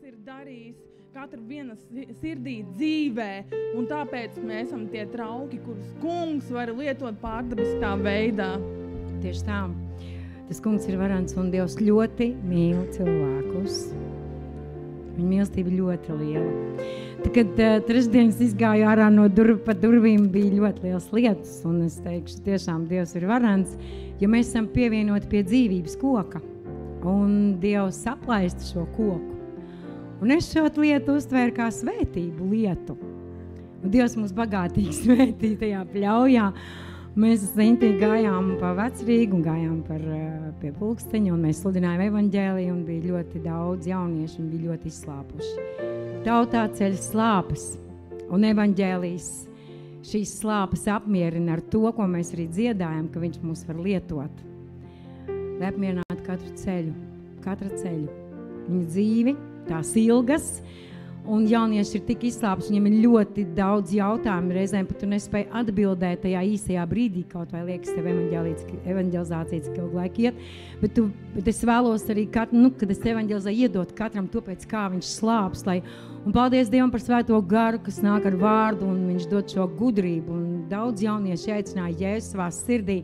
ir darījis katru vienas sirdī dzīvē, un tāpēc mēs esam tie trauki, kurus kungs var lietot pārdabiskā veidā. Tieši tā. Tas kungs ir varants, un Dievs ļoti mīl cilvēkus. Viņa mīlestība ļoti liela. Tad, kad trešdienas izgāju ārā no pa durvīm, bija ļoti liels lietas, un es teikšu, tiešām Dievs ir varants, jo mēs esam pievienoti pie dzīvības koka, un Dievs aplaista šo koku. Un es šo lietu uztvēru kā svētību lietu. Un Dievs mums bagātīgi svētī tajā pļaujā. Mēs Zintī gājām pa Vecrīgu un gājām pie pulksteņa, un mēs sludinājām evaņģēliju, un bija ļoti daudz jauniešu, un bija ļoti izslāpuši. Tautā ceļ slāpes, un evaņģēlijs šīs slāpes apmierina ar to, ko mēs arī dziedājam, ka viņš mūs var lietot. Lai apmierinātu katra ceļu. Viņa dzīvi, tās ilgas, un jaunieši ir tik izslāpuši, viņiem ir ļoti daudz jautājumu, reizēm pat tu nespēji atbildēt tajā īsajā brīdī, kaut vai liekas tev evaņģelizācija, cik ilgu laiku iet, bet es vēlos arī, kad es evaņģelizēju, iedot katram to pēc kā viņš slāps, un paldies Dievam par svēto garu, kas nāk ar vārdu, un viņš dod šo gudrību, un daudz jaunieši aicināja Jēzus savā sirdī.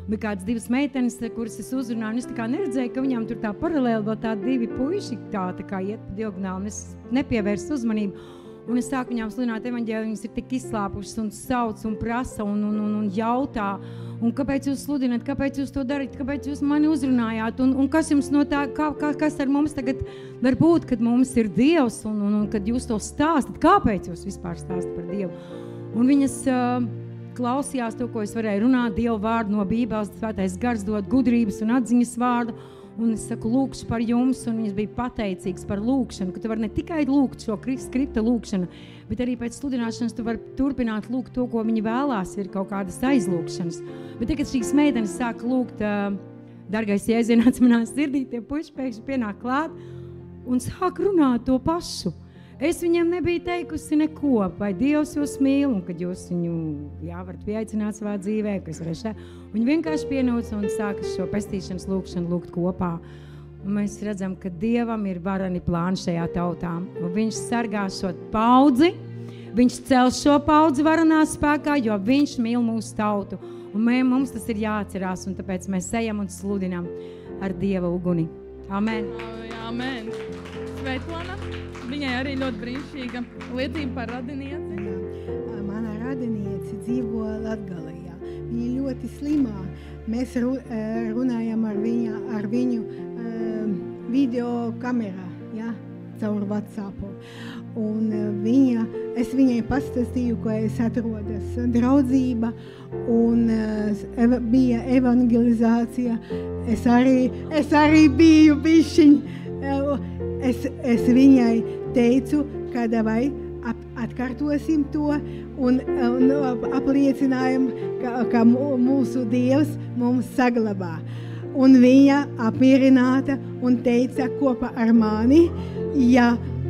Bija kādas divas meitenes, kuras es uzrunāju, un es tā kā neredzēju, ka viņām tur tā paralēli vēl tā divi puiši tā kā iet pa diagonāli, un es nepievērstu uzmanību. Un es sāku viņām sludināt evaņģēliju, viņas ir tik izslāpušas un sauc un prasa un jautā. Un kāpēc jūs sludināt, kāpēc jūs to darat, kāpēc jūs mani uzrunājāt, un kas jums no tā, kas ar mums tagad var būt, kad mums ir Dievs, un kad jūs to stāstat, kāpēc jūs vispār stāstat par Dievu. Un viņas klausījās to, ko es varēju runāt, Dieva vārdu no Bībeles, svētais gars dod gudrības un atziņas vārdu, un es saku, lūkšu par jums, un viņas bija pateicīgas par lūkšanu, ka tu vari ne tikai lūgt šo skripta lūkšanu, bet arī pēc sludināšanas tu vari turpināt lūgt to, ko viņi vēlās, ir kaut kādas aizlūkšanas. Bet tagad šīs meitenes sāka lūgt, dargais Jēzus, ienāc manā sirdī, tie puiši pēkšņi pienāk klāt un sāk runāt to pašu. Es viņiem nebiju teikusi neko, vai Dievs jūs mīl, un kad jūs viņu varat pieaicināt savā dzīvē, kas varēšu. Viņi vienkārši pienāca un sāka šo pestīšanas lūkšanu lūgt kopā. Un mēs redzam, ka Dievam ir varani plāni šajā tautā. Un viņš sargā šo paudzi, viņš cel šo paudzi varanā spēkā, jo viņš mīl mūsu tautu. Un mums tas ir jāatcerās, un tāpēc mēs ejam un sludinām ar Dieva uguni. Amen. Amen. Svetlana. Viņai arī ļoti brīnišķīga liecība par radinieci. Jā, manā radinieci dzīvo Latgalejā. Viņa ļoti slimā. Mēs runājam ar viņu video kamerā, ja, caur WhatsAppu. Un es viņai pastāstīju, ko es atrodas draudzība un bija evangelizācija. Es arī biju bišķiņ. Es viņai teicu, ka davai atkārtosim to un apliecinājam, ka mūsu Dievs mums saglabā. Un viņa apmierināta un teica kopā ar mani,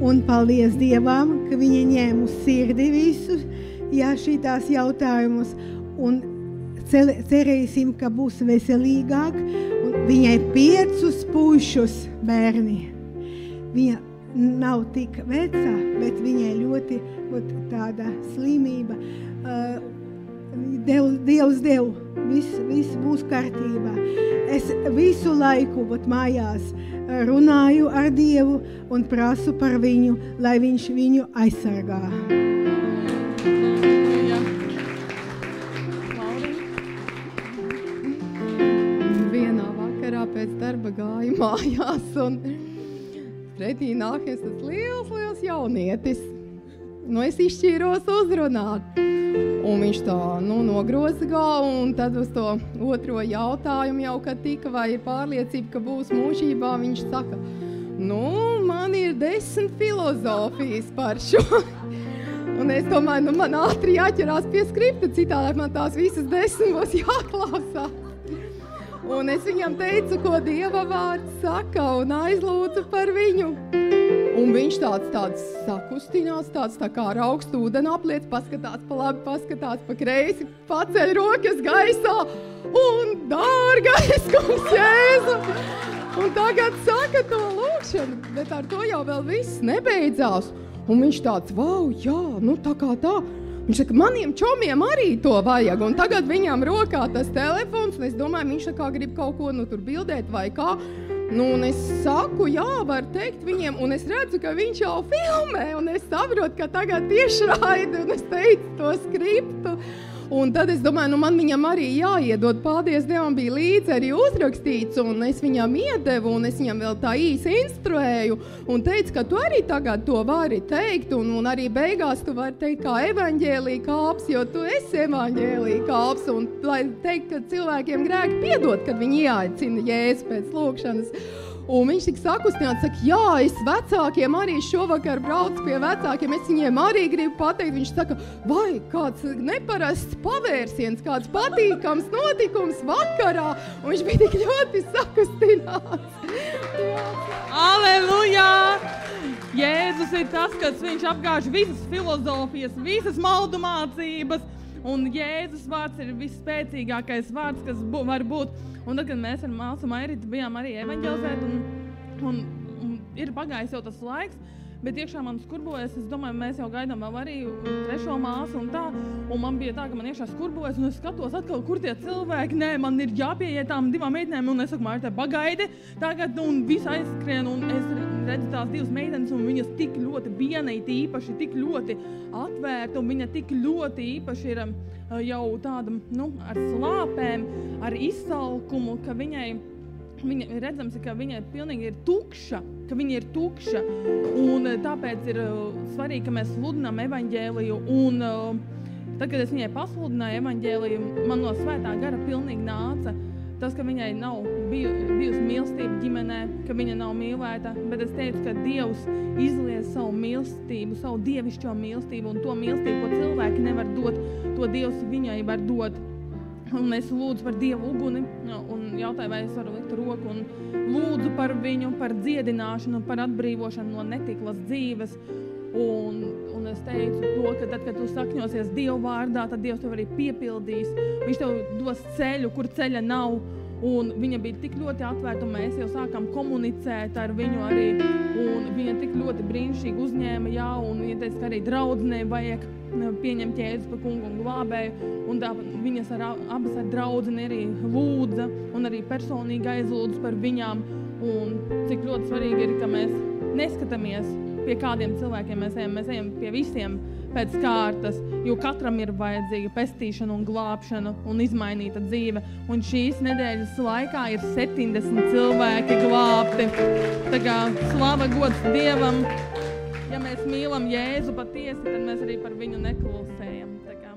un paldies Dievam, ka viņa ņēma uz sirdi visus, šitās jautājumus, un cerēsim, ka būs veselīgāk. Un viņai 5 puišus bērni. Viņa nav tik veca, bet viņai ļoti tāda slimība. Dievs dev, viss būs kārtībā. Es visu laiku mājās runāju ar Dievu un prasu par viņu, lai viņš viņu aizsargā. Vienā vakarā pēc darba gāju mājās un pretī nākies tas liels jaunietis. Es izšķīros uzrunāt. Un viņš tā, nogroza galvu, un tad uz to otro jautājumu jau, kad tika, vai ir pārliecība, ka būs mūžībā, viņš saka, man ir 10 filozofijas par šo. Un es domāju, man ātri jāķerās pie skripta, citādi man tās visas 10 būs jāklausās. Un es viņam teicu, ko Dieva vārds saka, un aizlūdzu par viņu. Un viņš tāds sakustinās, tāds tā kā ar augstu ūdeni apliec, paskatās pa labi, paskatās pa kreisi, paceļ rokas gaisā, un dārgais kungs Jēzu. Un tagad saka to lūdzu. lūkšanu, bet ar to jau vēl viss nebeidzās. Un viņš tāds, vau, jā, nu tā kā tā. Viņš saka, maniem čomiem arī to vajag, un tagad viņam rokā tas telefons, un es domāju, viņš tā kā grib kaut ko, nu, tur bildēt vai kā. Nu, un es saku, jā, var teikt viņiem, un es redzu, ka viņš jau filmē, un es saprotu, ka tagad tiešraidi, un es teicu to skriptu. Un tad es domāju, nu man viņam arī jāiedod, paldies Dievam, bija līdzi arī uzrakstīts, un es viņam iedevu, un es viņam vēl tā īsi instruēju, un teicu, ka tu arī tagad to vari teikt, un arī beigās tu vari teikt kā evaņģēlija kāps, jo tu esi evaņģēlija kāps, un lai teikt, ka cilvēkiem grēki piedod, kad viņi ieaicina Jēzu pēc lūkšanas. Un viņš tik sakustināts, saka, jā, es vecākiem arī šovakar braucu pie vecākiem, es viņiem arī gribu pateikt. Viņš saka, vai kāds neparasts pavērsiens, kāds patīkams notikums vakarā. Un viņš bija tik ļoti sakustināts. Aleluja! Jēzus ir tas, kas viņš apgāž visas filozofijas, visas maldu mācības. Un Jēzus vārds ir visspēcīgākais vārds, kas var būt. Un tad, kad mēs ar māsu Mairīti bijām arī evaņģelizēt, un ir pagājis jau tas laiks, bet iekšā man skurbojas, es domāju, mēs jau gaidām vēl arī trešo māsu un tā, un man bija tā, ka man iekšā skurbojas, un es skatos atkal, kur tie cilvēki, nē, man ir jāpieiet tām divām meitenēm, un es saku, Mairītē, pagaidi tagad, un viss aizskrien, un es redzu tās divas meitenes, un viņas tik ļoti vienaiti īpaši, tik ļoti atvērta, un viņa tik ļoti īpaši ir jau tāda, nu, ar slāpēm, ar izsalkumu, ka viņa redzams, ka viņa pilnīgi ir tukša, un tāpēc ir svarīgi, ka mēs sludinām evaņģēliju, un tad, kad es viņai pasludināju evaņģēliju, man no svētā gara pilnīgi nāca tas, ka viņai nav bijusi mīlestība ģimenē, ka viņa nav mīlēta, bet es teicu, ka Dievs izlies savu mīlestību, savu dievišķo mīlestību, un to mīlestību, ko cilvēki nevar dot, to Dievs viņai var dot. Un es lūdzu par Dievu uguni, un jautāju, vai es varu likt roku, un lūdzu par viņu, par dziedināšanu, par atbrīvošanu no netiklas dzīves. Un es teicu to, ka tad, kad tu sakņosies Dievu vārdā, tad Dievs tev arī piepildīs. Viņš tev dos ceļu, kur ceļa nav. Un viņa bija tik ļoti atvērta, un mēs jau sākām komunicēt ar viņu arī. Un viņa tik ļoti brīnišķīgi uzņēma, jā, un viņa teica, ka arī draudzenei vajag pieņemt Jēzu par kungu un glābēju. Un tā, viņas abas ar draudzeni arī lūdza, un arī personīgi aizlūdza par viņām. Un cik ļoti svarīgi ir, ka mēs neskatāmies, pie kādiem cilvēkiem mēs ejam pie visiem pēc kārtas, jo katram ir vajadzīga pestīšana un glābšana un izmainīta dzīve. Un šīs nedēļas laikā ir 70 cilvēki glābti. Tā kā slava gods Dievam, ja mēs mīlam Jēzu patiesi, tad mēs arī par viņu neklusējam. Tā kā